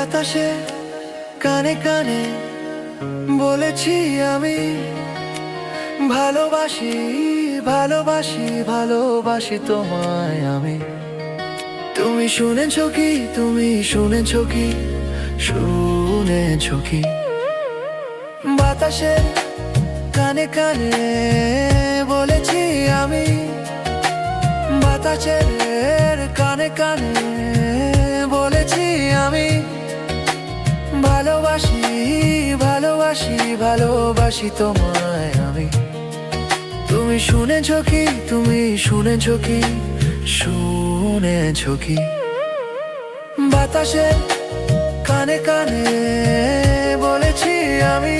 বাতাসে কানে কানে বলেছি আমি ভালোবাসি ভালোবাসি ভালোবাসি তোমায় আমি। তুমি শুনেছ কি, তুমি শুনেছ কি, শুনেছ কি? বাতাসে কানে কানে বলেছি আমি বাতাসের কানে কানে বলেছি আমি ভালোবাসি ভালোবাসি ভালোবাসি তোমায় আমি। তুমি শুনেছ কি, তুমি শুনেছ কি, শুনেছ কি? বাতাসে কানে কানে বলেছি আমি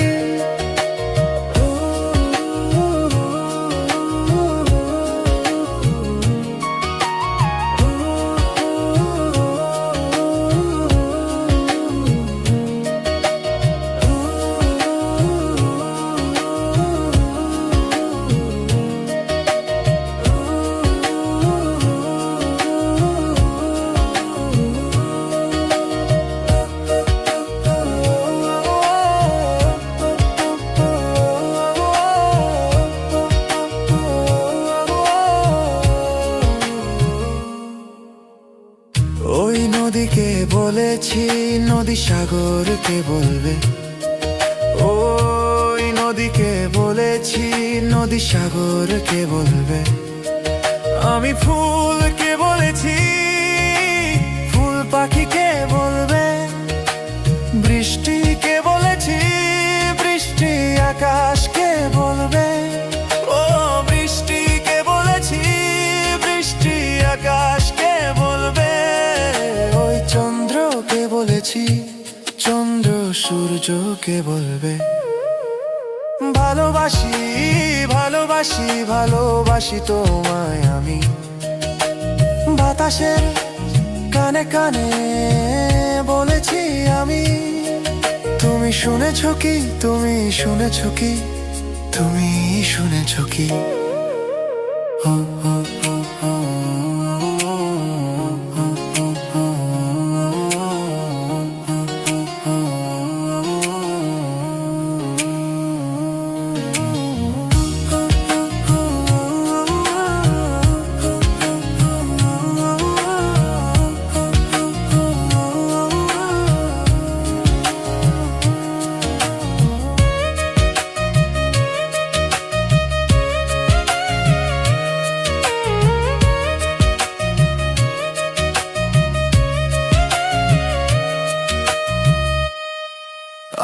ওই নদীকে বলেছি, নদী সাগরকে বলবে। ওই নদীকে বলেছি, নদী সাগরকে বলবে। আমি ফুলকে বলেছি, ফুল পাখিকে বলবে। বৃষ্টিকে বলেছি, বৃষ্টি আকাশকে বলবে। ও বৃষ্টিকে বলেছি, বৃষ্টি আকাশকে বলবে। ওই চন্দ্রকে বলেছি, চন্দ্র সূর্যকে বলবে। ভালোবাসি ভালোবাসি ভালোবাসি তোমায় আমি। বাতাসের কানে কানে বলেছি আমি। তুমি শুনেছ কি, তুমি শুনেছ কি, তুমি শুনেছ কি? ও ও ও ও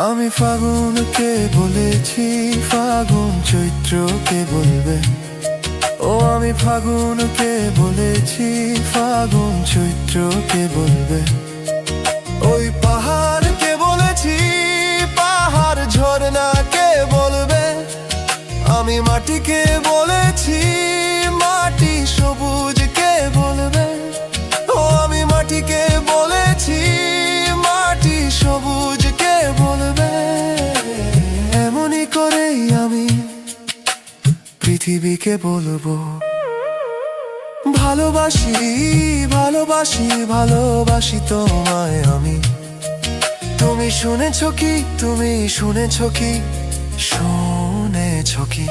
আমি ফাগুনকে বলেছি, ফাগুন চৈত্রকে বলবে। ও আমি ফাগুনকে বলেছি, ফাগুন চৈত্রকে বলবে। ওই পাহাড়কে বলেছি, পাহাড় ঝরনাকে বলবে। আমি মাটিকে বলেছি, মাটি সবুজকে বলবে। ও আমি মাটিকে বলেছি, মাটি সবুজকে বলবে। এমনই করেই আমি পৃথিবীকে বলবো ভালোবাসি ভালোবাসি ভালোবাসি তোমায় আমি। তুমি শুনেছ কি, তুমি শুনেছ কি, শুনেছ কি?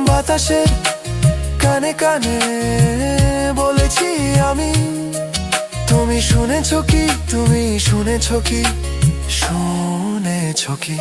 বাতাসের কানে কানে বলেছি আমি। তুমি শুনেছ কি, তুমি শুনেছ কি, শুনেছ কি?